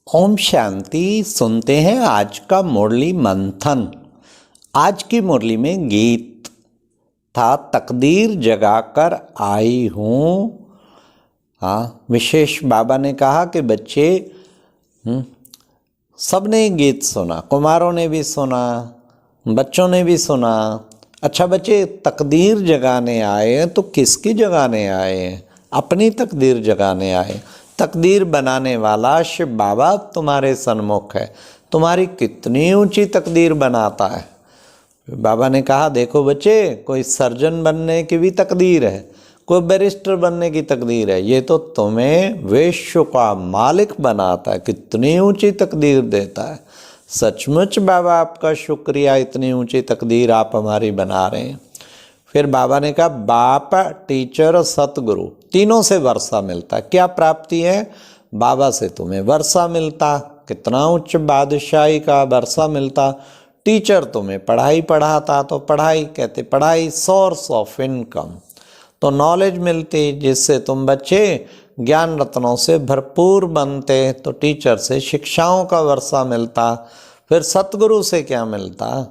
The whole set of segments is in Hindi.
ओम शांति। सुनते हैं आज का मुरली मंथन। आज की मुरली में गीत था तकदीर जगाकर आई हूँ। विशेष बाबा ने कहा कि बच्चे सबने गीत सुना, कुमारों ने भी सुना, बच्चों ने भी सुना। अच्छा बच्चे, तकदीर जगाने आए हैं तो किसकी जगाने आए हैं? अपनी तकदीर जगाने आए। तकदीर बनाने वाला शिव बाबा तुम्हारे सन्मुख है। तुम्हारी कितनी ऊंची तकदीर बनाता है। बाबा ने कहा देखो बच्चे, कोई सर्जन बनने की भी तकदीर है, कोई बैरिस्टर बनने की तकदीर है, ये तो तुम्हें विश्व का मालिक बनाता है। कितनी ऊंची तकदीर देता है। सचमुच बाबा आपका शुक्रिया, इतनी ऊंची तकदीर आप हमारी बना रहे हैं। फिर बाबा ने कहा बाप, टीचर और सतगुरु तीनों से वर्षा मिलता है। क्या प्राप्ति है? बाबा से तुम्हें वर्षा मिलता। कितना उच्च बादशाही का वर्षा मिलता। टीचर तुम्हें पढ़ाई पढ़ाता तो पढ़ाई, कहते पढ़ाई सोर्स ऑफ इनकम, तो नॉलेज मिलती जिससे तुम बच्चे ज्ञान रत्नों से भरपूर बनते। तो टीचर से शिक्षाओं का वर्षा मिलता। फिर सतगुरु से क्या मिलता?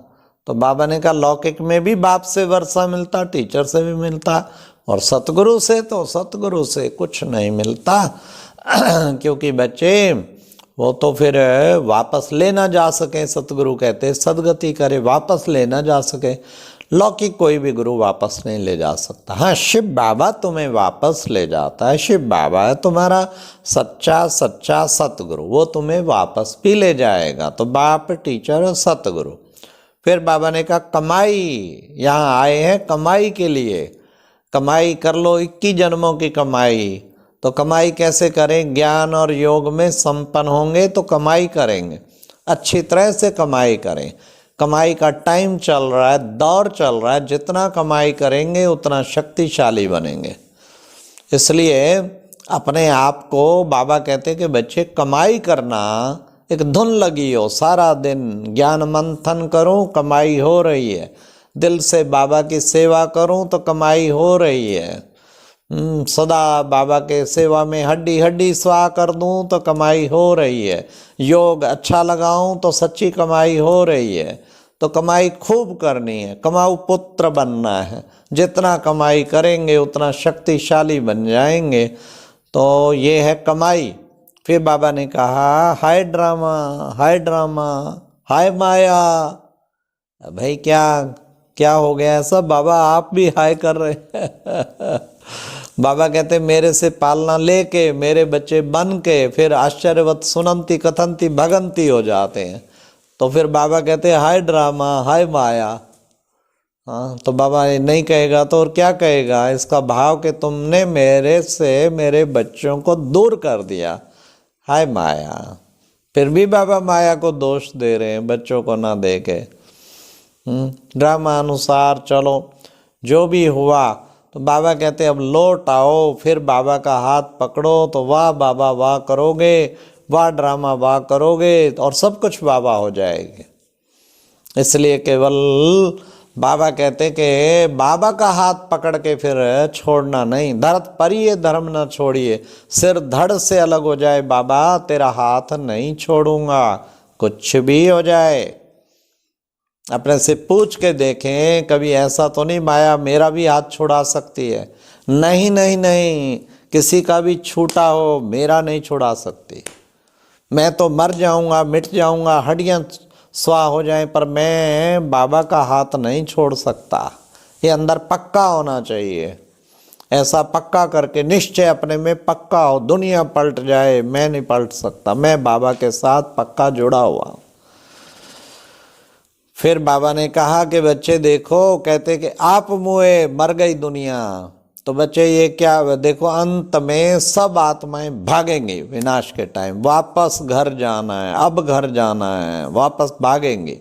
तो बाबा ने कहा लौकिक में भी बाप से वर्षा मिलता, टीचर से भी मिलता, और सतगुरु से तो सतगुरु से कुछ नहीं मिलता। क्योंकि बच्चे वो तो फिर वापस ले ना जा सके। सतगुरु कहते सदगति करे, वापस ले ना जा सके। लौकिक कोई भी गुरु वापस नहीं ले जा सकता। हाँ, शिव बाबा तुम्हें वापस ले जाता है। शिव बाबा है तुम्हारा सच्चा सच्चा सतगुरु, वो तुम्हें वापस भी ले जाएगा। तो बाप, टीचर और सतगुरु। फिर बाबा ने कहा कमाई, यहाँ आए हैं कमाई के लिए। कमाई कर लो, 21 जन्मों की कमाई। तो कमाई कैसे करें? ज्ञान और योग में संपन्न होंगे तो कमाई करेंगे, अच्छी तरह से कमाई करें। कमाई का टाइम चल रहा है, दौर चल रहा है। जितना कमाई करेंगे उतना शक्तिशाली बनेंगे। इसलिए अपने आप को बाबा कहते हैं कि बच्चे कमाई करना एक धुन लगी हो, सारा दिन ज्ञान मंथन करूं, कमाई हो रही है। दिल से बाबा की सेवा करूं तो कमाई हो रही है। सदा बाबा के सेवा में हड्डी हड्डी स्वाह कर दूं तो कमाई हो रही है। योग अच्छा लगाऊं तो सच्ची कमाई हो रही है। तो कमाई खूब करनी है, कमाऊ पुत्र बनना है। जितना कमाई करेंगे उतना शक्तिशाली बन जाएंगे। तो ये है कमाई। फिर बाबा ने कहा हाय ड्रामा, हाय ड्रामा, हाय माया। भाई क्या क्या हो गया ऐसा? बाबा आप भी हाय कर रहे हैं। बाबा कहते मेरे से पालना लेके मेरे बच्चे बन के फिर आश्चर्यवत सुनंती कथंती भगंती हो जाते हैं। तो फिर बाबा कहते हाय ड्रामा, हाय माया। हाँ, तो बाबा ये नहीं कहेगा तो और क्या कहेगा? इसका भाव कि तुमने मेरे से मेरे बच्चों को दूर कर दिया, हाय माया। फिर भी बाबा माया को दोष दे रहे हैं, बच्चों को ना दे के। ड्रामा अनुसार चलो, जो भी हुआ। तो बाबा कहते अब लौट आओ। फिर बाबा का हाथ पकड़ो तो वाह बाबा वाह करोगे, वाह ड्रामा वाह करोगे, और सब कुछ बाबा हो जाएंगे। इसलिए केवल बाबा कहते कि बाबा का हाथ पकड़ के फिर छोड़ना नहीं। धरत परिये धर्म न छोड़िए, सिर धड़ से अलग हो जाए बाबा तेरा हाथ नहीं छोड़ूंगा। कुछ भी हो जाए अपने से पूछ के देखें, कभी ऐसा तो नहीं माया मेरा भी हाथ छुड़ा सकती है? नहीं नहीं नहीं, किसी का भी छूटा हो मेरा नहीं छुड़ा सकती। मैं तो मर जाऊंगा, मिट जाऊंगा, हड्डियां स्वाह हो जाएं, पर मैं बाबा का हाथ नहीं छोड़ सकता। ये अंदर पक्का होना चाहिए। ऐसा पक्का करके निश्चय अपने में पक्का हो, दुनिया पलट जाए मैं नहीं पलट सकता, मैं बाबा के साथ पक्का जुड़ा हुआ। फिर बाबा ने कहा कि बच्चे देखो, कहते कि आप मुए मर गई दुनिया। तो बच्चे ये क्या देखो, अंत में सब आत्माएं भागेंगी विनाश के टाइम। वापस घर जाना है, अब घर जाना है, वापस भागेंगी,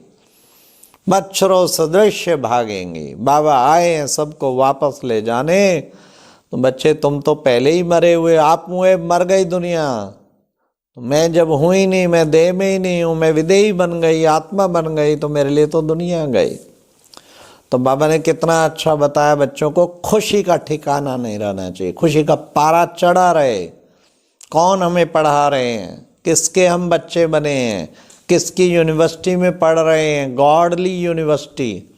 मच्छरों सदृश भागेंगी। बाबा आए हैं सबको वापस ले जाने। तो बच्चे तुम तो पहले ही मरे हुए, आप मुए मर गई दुनिया। तो मैं जब हूँ ही नहीं, मैं देह में ही नहीं हूँ, मैं विदेही बन गई, आत्मा बन गई, तो मेरे लिए तो दुनिया गई। तो बाबा ने कितना अच्छा बताया बच्चों को, खुशी का ठिकाना नहीं रहना चाहिए, खुशी का पारा चढ़ा रहे। कौन हमें पढ़ा रहे हैं? किसके हम बच्चे बने हैं, किसकी यूनिवर्सिटी में पढ़ रहे हैं, गॉडली यूनिवर्सिटी।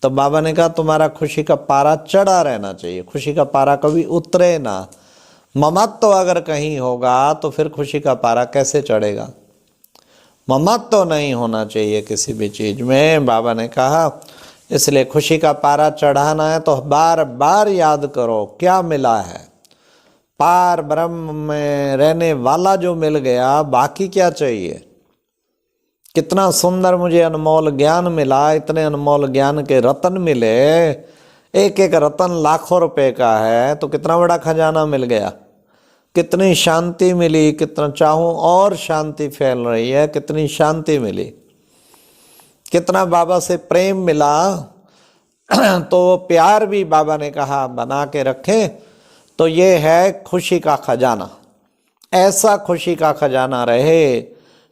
तो बाबा ने कहा तुम्हारा खुशी का पारा चढ़ा रहना चाहिए, खुशी का पारा कभी उतरे ना। ममत्व तो अगर कहीं होगा तो फिर खुशी का पारा कैसे चढ़ेगा। ममत्व तो नहीं होना चाहिए किसी भी चीज़ में। बाबा ने कहा इसलिए खुशी का पारा चढ़ाना है तो बार बार याद करो क्या मिला है। पार ब्रह्म में रहने वाला जो मिल गया, बाकी क्या चाहिए। कितना सुंदर मुझे अनमोल ज्ञान मिला, इतने अनमोल ज्ञान के रतन मिले, एक एक रतन लाखों रुपए का है, तो कितना बड़ा खजाना मिल गया। कितनी शांति मिली, कितना चाहूँ और शांति फैल रही है, कितनी शांति मिली। कितना बाबा से प्रेम मिला, तो प्यार भी बाबा ने कहा बना के रखें। तो ये है खुशी का खजाना। ऐसा खुशी का खजाना रहे,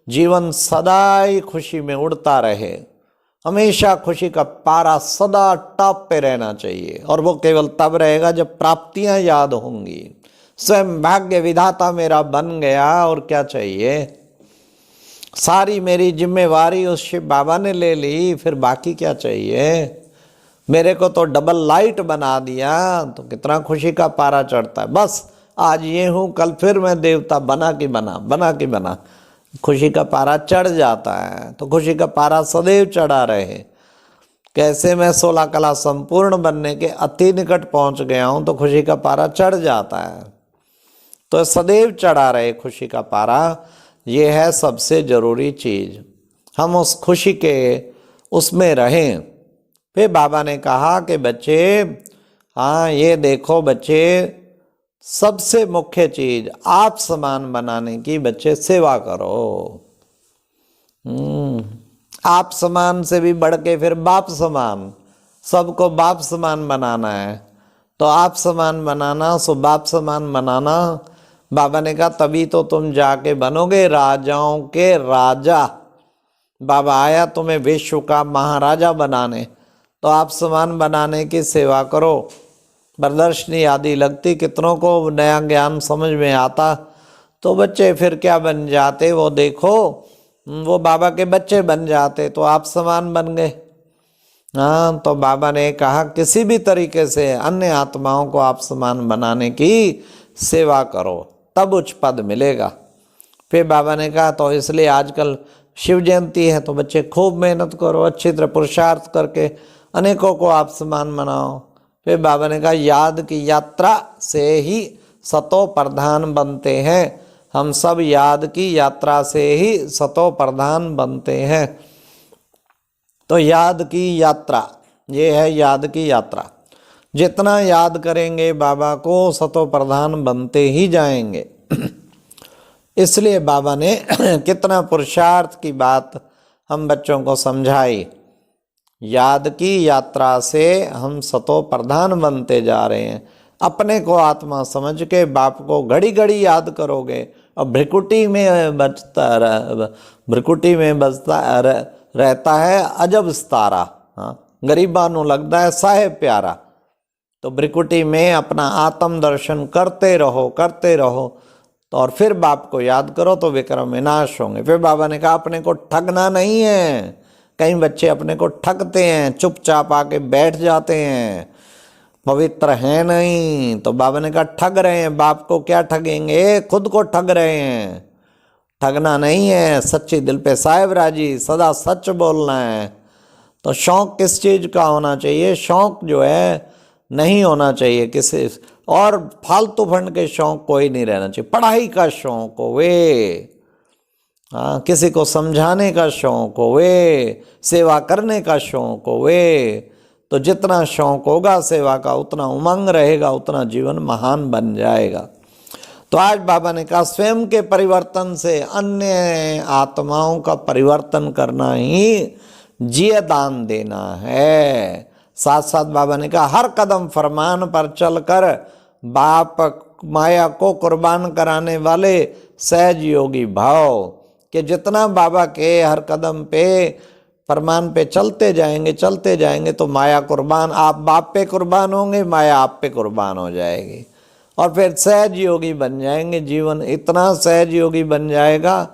जीवन सदा ही खुशी में उड़ता रहे, हमेशा खुशी का पारा सदा टॉप पे रहना चाहिए। और वो केवल तब रहेगा जब प्राप्तियां याद होंगी। स्वयं भाग्य विधाता मेरा बन गया, और क्या चाहिए। सारी मेरी जिम्मेवारी उस शिव बाबा ने ले ली, फिर बाकी क्या चाहिए। मेरे को तो डबल लाइट बना दिया, तो कितना खुशी का पारा चढ़ता है। बस आज ये हूँ, कल फिर मैं देवता बना कि बना, बना कि बना, खुशी का पारा चढ़ जाता है। तो खुशी का पारा सदैव चढ़ा रहे। कैसे मैं 16 कला संपूर्ण बनने के अति निकट पहुंच गया हूं, तो खुशी का पारा चढ़ जाता है। तो सदैव चढ़ा रहे खुशी का पारा, ये है सबसे जरूरी चीज। हम उस खुशी के उसमें रहें। फिर बाबा ने कहा कि बच्चे, हाँ ये देखो बच्चे, सबसे मुख्य चीज आप समान बनाने की बच्चे सेवा करो। आप समान से भी बढ़ के फिर बाप समान, सबको बाप समान बनाना है। तो आप समान बनाना, सो बाप समान बनाना। बाबा ने कहा तभी तो तुम जाके बनोगे राजाओं के राजा। बाबा आया तुम्हें विश्व का महाराजा बनाने, तो आप समान बनाने की सेवा करो। प्रदर्शनी आदि लगती, कितनों को नया ज्ञान समझ में आता, तो बच्चे फिर क्या बन जाते वो देखो, वो बाबा के बच्चे बन जाते, तो आप समान बन गए। हाँ, तो बाबा ने कहा किसी भी तरीके से अन्य आत्माओं को आप समान बनाने की सेवा करो, तब उच्च पद मिलेगा। फिर बाबा ने कहा तो इसलिए आजकल शिव जयंती है, तो बच्चे खूब मेहनत करो, अच्छी तरह पुरुषार्थ करके अनेकों को आप समान बनाओ। फिर बाबा ने कहा याद की यात्रा से ही सतो प्रधान बनते हैं। हम सब याद की यात्रा से ही सतो प्रधान बनते हैं। तो याद की यात्रा, ये है याद की यात्रा। जितना याद करेंगे बाबा को, सतो प्रधान बनते ही जाएंगे। इसलिए बाबा ने कितना पुरुषार्थ की बात हम बच्चों को समझाई। याद की यात्रा से हम सतो प्रधान बनते जा रहे हैं। अपने को आत्मा समझ के बाप को घड़ी घड़ी याद करोगे, और भ्रिकुटी में बजता रहता है अजब सितारा। हाँ, गरीबा नू लगता है साहेब प्यारा। तो भ्रिकुटी में अपना आत्म दर्शन करते रहो, करते रहो, तो और फिर बाप को याद करो तो विक्रम विनाश होंगे। फिर बाबा ने कहा अपने को ठगना नहीं है। कई बच्चे अपने को ठगते हैं, चुपचाप आके बैठ जाते हैं, पवित्र हैं नहीं। तो बाबा ने कहा ठग रहे हैं, बाप को क्या ठगेंगे, खुद को ठग रहे हैं। ठगना नहीं है, सच्ची दिल पे साहेब राजी, सदा सच बोलना है। तो शौक किस चीज़ का होना चाहिए, शौक जो है नहीं होना चाहिए किसी और फालतू फंड के शौक कोई नहीं रहना चाहिए। पढ़ाई का शौक हो वे, हाँ, किसी को समझाने का शौक हो वे, सेवा करने का शौक हो वे, तो जितना शौक होगा सेवा का उतना उमंग रहेगा, उतना जीवन महान बन जाएगा। तो आज बाबा ने कहा स्वयं के परिवर्तन से अन्य आत्माओं का परिवर्तन करना ही जिय दान देना है। साथ साथ बाबा ने कहा हर कदम फरमान पर चलकर बाप माया को कुर्बान कराने वाले सहज योगी भाव कि जितना बाबा के हर कदम पे फरमान पे चलते जाएंगे तो माया कुर्बान, आप बाप पे कुर्बान होंगे, माया आप पे कुर्बान हो जाएगी। और फिर सहज योगी बन जाएंगे। जीवन इतना सहज योगी बन जाएगा,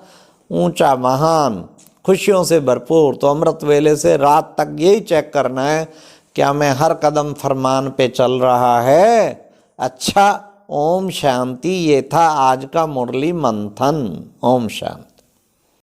ऊंचा, महान, खुशियों से भरपूर। तो अमृत वेले से रात तक यही चेक करना है, क्या मैं हर कदम फरमान पे चल रहा है। अच्छा, ओम शांति। ये था आज का मुरली मंथन। ओम शांति।